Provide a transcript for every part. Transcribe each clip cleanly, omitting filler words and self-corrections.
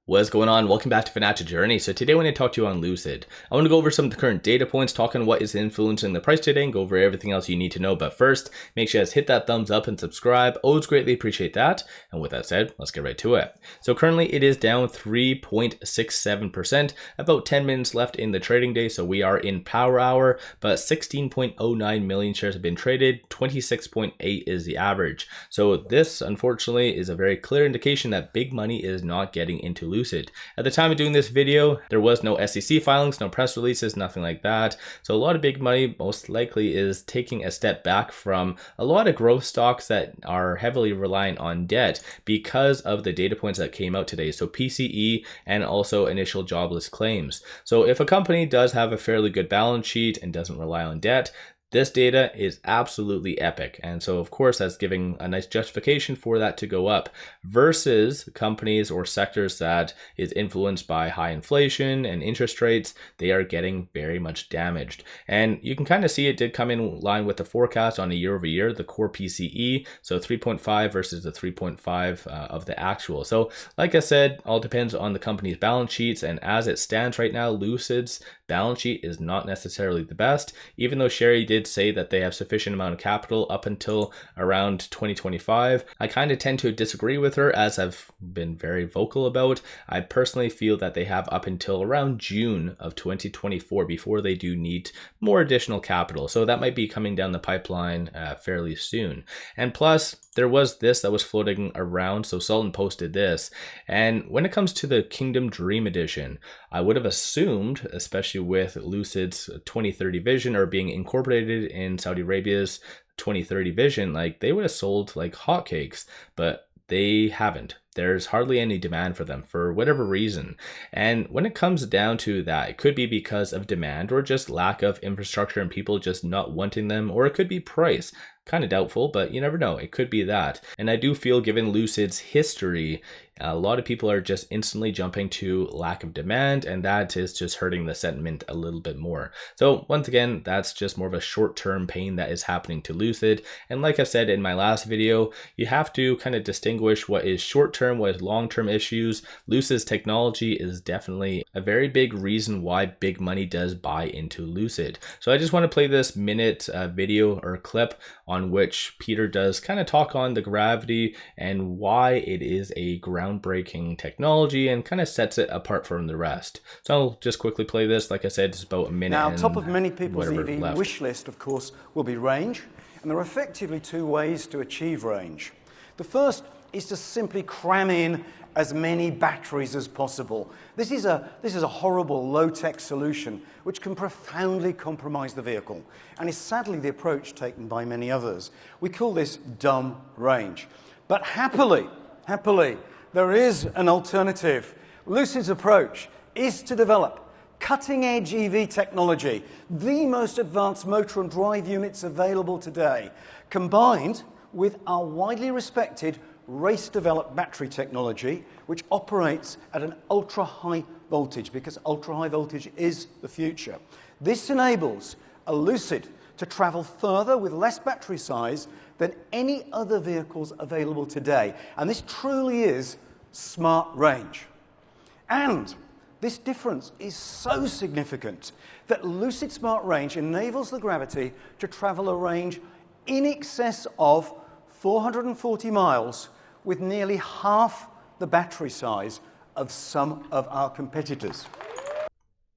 What's going on? Welcome back to Financial Journey. So today I want to talk to you on Lucid. I want to go over some of the current data points, talk on what is influencing the price today, and go over everything else you need to know. But first, make sure you guys hit that thumbs up and subscribe. Always greatly appreciate that. And with that said, let's get right to it. So currently it is down 3.67%, about 10 minutes left in the trading day. So we are in power hour, but 16.09 million shares have been traded. 26.8 is the average. So this, unfortunately, is a very clear indication that big money is not getting into Lucid. At the time of doing this video, there was no SEC filings, no press releases, nothing like that. So a lot of big money most likely is taking a step back from a lot of growth stocks that are heavily reliant on debt because of the data points that came out today. So PCE and also initial jobless claims. So if a company does have a fairly good balance sheet and doesn't rely on debt, this data is absolutely epic. And so of course that's giving a nice justification for that to go up versus companies or sectors that is influenced by high inflation and interest rates. They are getting very much damaged. And you can kind of see it did come in line with the forecast on a year over year, the core PCE. So 3.5 versus the 3.5 of the actual. So like I said, all depends on the company's balance sheets. And as it stands right now, Lucid's balance sheet is not necessarily the best, even though Sherry did say that they have sufficient amount of capital up until around 2025. I kind of tend to disagree with her, as I've been very vocal about. I personally feel that they have up until around June of 2024 before they do need more additional capital. So that might be coming down the pipeline fairly soon. And plus, there was this that was floating around. So Sultan posted this. And when it comes to the Kingdom Dream Edition, I would have assumed, especially with Lucid's 2030 vision or being incorporated in Saudi Arabia's 2030 vision, like they would have sold like hotcakes, but they haven't. There's hardly any demand for them for whatever reason. And when it comes down to that, it could be because of demand or just lack of infrastructure and people just not wanting them, or it could be price. Kind of doubtful, but you never know. It could be that. And I do feel, given Lucid's history, a lot of people are just instantly jumping to lack of demand, and that is just hurting the sentiment a little bit more. So once again, that's just more of a short-term pain that is happening to Lucid. And like I said in my last video, you have to kind of distinguish what is short-term, what is long-term issues. Lucid's technology is definitely a very big reason why big money does buy into Lucid. So I just want to play this minute video or clip on which Peter does kind of talk on the gravity and why it is a groundbreaking technology and kind of sets it apart from the rest. So I'll just quickly play this. Like I said, it's about a minute. Now, top of many people's EV left. wish list, of course, will be range. And there are effectively two ways to achieve range. The first is to simply cram in as many batteries as possible. This is a horrible low-tech solution which can profoundly compromise the vehicle, and is sadly the approach taken by many others. We call this dumb range. But happily, there is an alternative. Lucid's approach is to develop cutting-edge EV technology, the most advanced motor and drive units available today, combined with our widely respected race-developed battery technology, which operates at an ultra-high voltage, because ultra-high voltage is the future. This enables a Lucid to travel further with less battery size than any other vehicles available today. And this truly is smart range. And this difference is so significant that Lucid Smart Range enables the Gravity to travel a range in excess of 440 miles with nearly half the battery size of some of our competitors.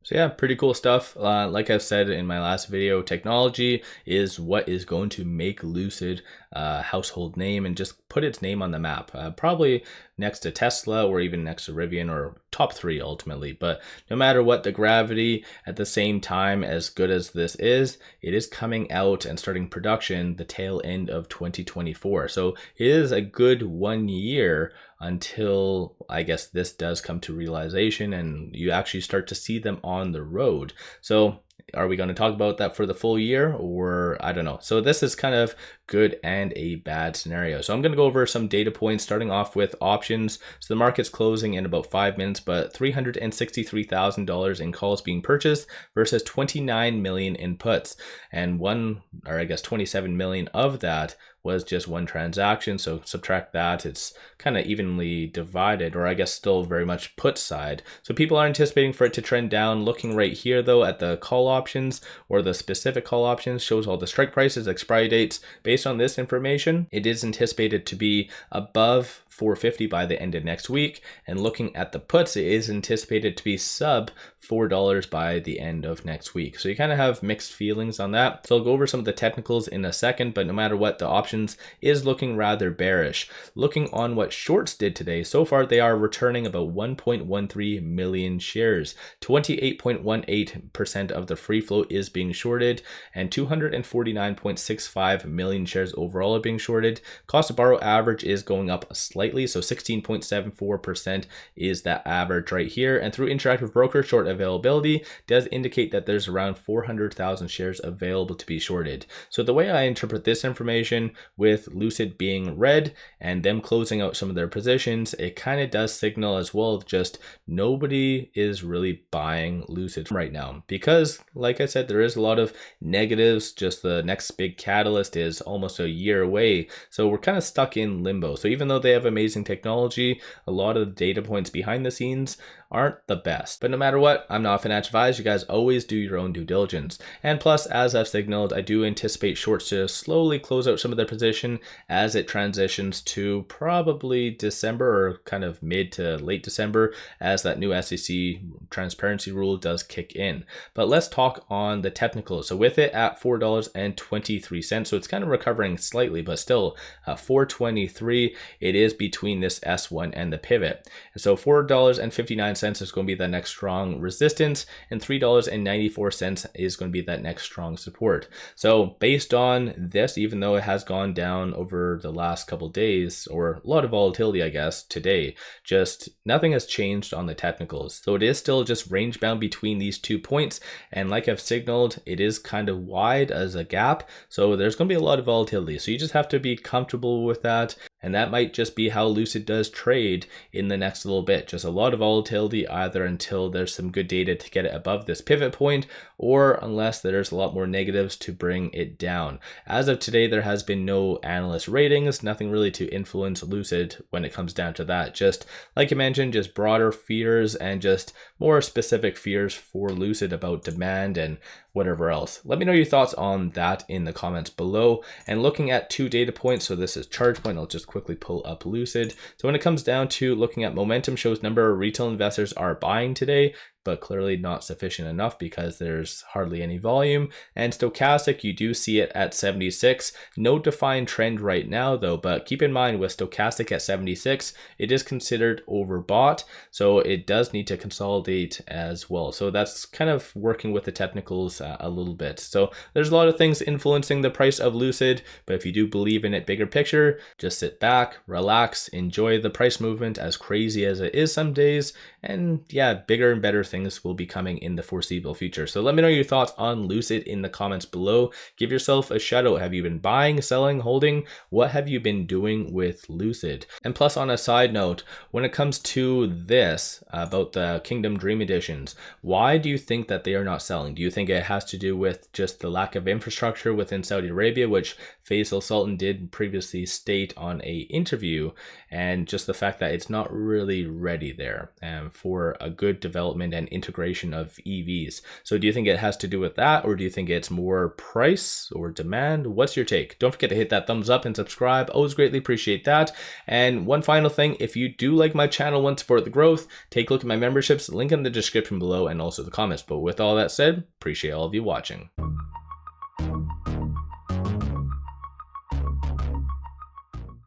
So yeah, pretty cool stuff. Like I said in my last video, technology is what is going to make Lucid a household name and just put its name on the map. Probably next to Tesla or even next to Rivian, or top 3 ultimately. But no matter what, the Gravity, at the same time, as good as this is, it is coming out and starting production the tail end of 2024. So it is a good 1 year until, I guess, this does come to realization and you actually start to see them on the road. So are we going to talk about that for the full year, or I don't know. So this is kind of good and a bad scenario. So I'm going to go over some data points, starting off with options. So the market's closing in about 5 minutes, but $363,000 in calls being purchased versus 29 million in puts, and 27 million of that was just one transaction. So subtract that, it's kind of evenly divided, or I guess still very much put side. So people are anticipating for it to trend down. Looking right here though at the call options, or the specific call options, shows all the strike prices, expiry dates. Based on this information, it is anticipated to be above 450 by the end of next week, and looking at the puts, it is anticipated to be sub $4 by the end of next week. So you kind of have mixed feelings on that. So I'll go over some of the technicals in a second, but no matter what, the options is looking rather bearish. Looking on what shorts did today, so far they are returning about 1.13 million shares. 28.18% of the free float is being shorted, and 249.65 million shares overall are being shorted. Cost to borrow average is going up slightly, so 16.74% is that average right here. And through Interactive Broker, short availability does indicate that there's around 400,000 shares available to be shorted. So the way I interpret this information, with Lucid being red and them closing out some of their positions, it kind of does signal as well just nobody is really buying Lucid right now, because like I said, there is a lot of negatives. Just the next big catalyst is almost a year away, so we're kind of stuck in limbo. So even though they have amazing technology, a lot of the data points behind the scenes aren't the best. But no matter what, I'm not a financial advisor. You guys always do your own due diligence. And plus, as I've signaled, I do anticipate shorts to slowly close out some of their position as it transitions to probably December, or kind of mid to late December, as that new SEC transparency rule does kick in. But let's talk on the technicals. So with it at $4.23, so it's kind of recovering slightly, but still $4.23, it is between this S1 and the pivot. And so $4.59 is going to be the next strong resistance, and $3.94 is going to be that next strong support. So based on this, even though it has gone down over the last couple days, or a lot of volatility I guess today, just nothing has changed on the technicals. So it is still just range bound between these 2 points, and like I've signaled, it is kind of wide as a gap, so there's going to be a lot of volatility. So you just have to be comfortable with that. And that might just be how Lucid does trade in the next little bit. Just a lot of volatility, either until there's some good data to get it above this pivot point, or unless there's a lot more negatives to bring it down. As of today, there has been no analyst ratings, nothing really to influence Lucid when it comes down to that. Just like I mentioned, just broader fears and just more specific fears for Lucid about demand and whatever else. Let me know your thoughts on that in the comments below. And looking at 2 data points, so this is charge point, I'll just quickly pull up Lucid. So when it comes down to looking at momentum, shows number of retail investors are buying today, but clearly not sufficient enough because there's hardly any volume. And stochastic, you do see it at 76. No defined trend right now though, but keep in mind with stochastic at 76, it is considered overbought, so it does need to consolidate as well. So that's kind of working with the technicals a little bit. So there's a lot of things influencing the price of Lucid, but if you do believe in it bigger picture, just sit back, relax, enjoy the price movement, as crazy as it is some days, and yeah, bigger and better things will be coming in the foreseeable future. So let me know your thoughts on Lucid in the comments below. Give yourself a shout out. Have you been buying, selling, holding? What have you been doing with Lucid? And plus, on a side note, when it comes to this about the Kingdom Dream Editions, why do you think that they are not selling? Do you think it has to do with just the lack of infrastructure within Saudi Arabia, which Faisal Sultan did previously state on a interview, and just the fact that it's not really ready there for a good development and integration of EVs? So do you think it has to do with that, or do you think it's more price or demand? What's your take? Don't forget to hit that thumbs up and subscribe. Always greatly appreciate that. And one final thing, if you do like my channel, want to support the growth, take a look at my memberships, link in the description below and also the comments. But with all that said, appreciate all of you watching.